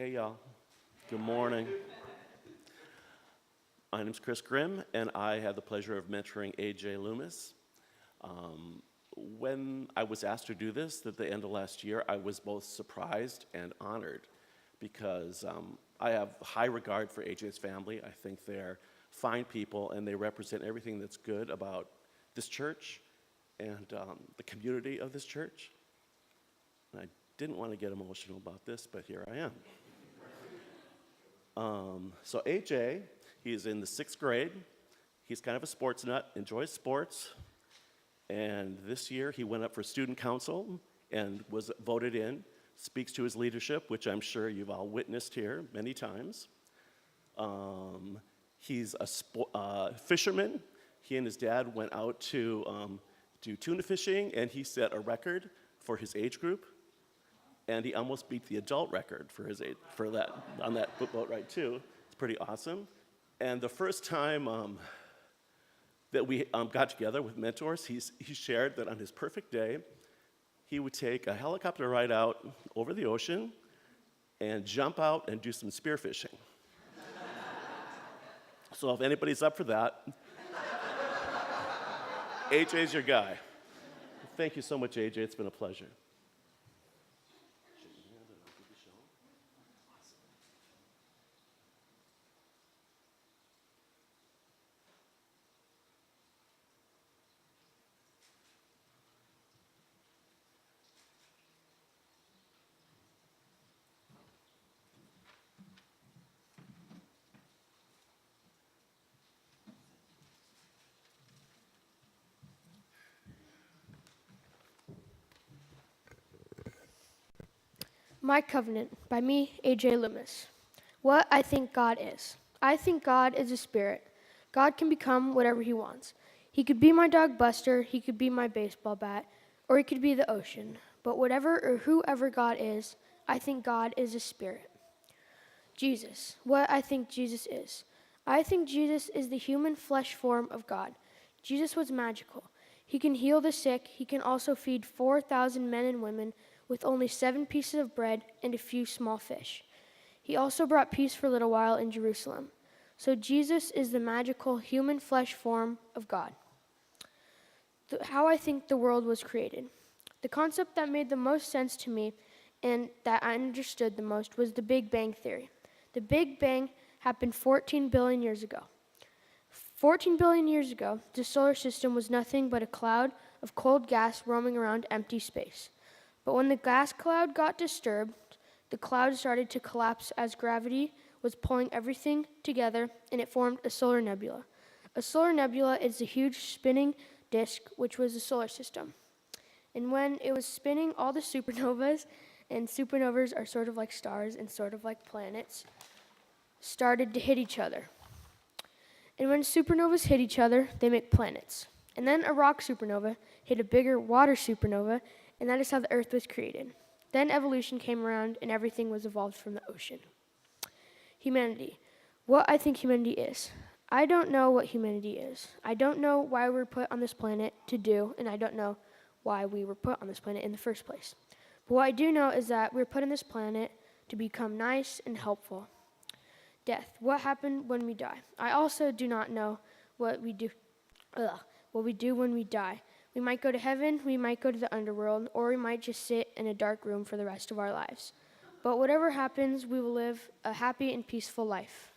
Hey, y'all. Good morning. My name's Chris Grimm, and I had the pleasure of mentoring AJ Loomis. When I was asked to do this at the end of last year, I was both surprised and honored because I have high regard for AJ's family. I think they're fine people, and they represent everything that's good about this church and the community of this church. And I didn't want to get emotional about this, but here I am. So AJ, he's in the 6th grade. He's kind of a sports nut, enjoys sports. And this year he went up for student council and was voted in, speaks to his leadership, which I'm sure you've all witnessed here many times. He's a fisherman. He and his dad went out to do tuna fishing, and he set a record for his age group. And he almost beat the adult record for his age, on that boat ride too. It's pretty awesome. And the first time that we got together with mentors, he shared that on his perfect day, he would take a helicopter ride out over the ocean and jump out and do some spearfishing. So if anybody's up for that, AJ's your guy. Thank you so much, AJ. It's been a pleasure. My Covenant by me, AJ Loomis. What I think God is. I think God is a spirit. God can become whatever he wants. He could be my dog Buster, he could be my baseball bat, or he could be the ocean. But whatever or whoever God is, I think God is a spirit. Jesus. What I think Jesus is. I think Jesus is the human flesh form of God. Jesus was magical. He can heal the sick. He can also feed 4,000 men and women with only 7 pieces of bread and a few small fish. He also brought peace for a little while in Jerusalem. So Jesus is the magical human flesh form of God. How I think the world was created. The concept that made the most sense to me and that I understood the most was the Big Bang Theory. The Big Bang happened 14 billion years ago. 14 billion years ago, the solar system was nothing but a cloud of cold gas roaming around empty space. But when the gas cloud got disturbed, the cloud started to collapse as gravity was pulling everything together, and it formed a solar nebula. A solar nebula is a huge spinning disk, which was the solar system. And when it was spinning, all the supernovas, and supernovas are sort of like stars and sort of like planets, started to hit each other. And when supernovas hit each other, they make planets. And then a rock supernova hit a bigger water supernova, and that is how the earth was created. Then evolution came around, and everything was evolved from the ocean. Humanity. What I think humanity is. I don't know what humanity is. I don't know why we're put on this planet to do, and I don't know why we were put on this planet in the first place. But what I do know is that we're put on this planet to become nice and helpful. Death. What happened when we die? I also do not know what we do when we die. We might go to heaven, we might go to the underworld, or we might just sit in a dark room for the rest of our lives. But whatever happens, we will live a happy and peaceful life.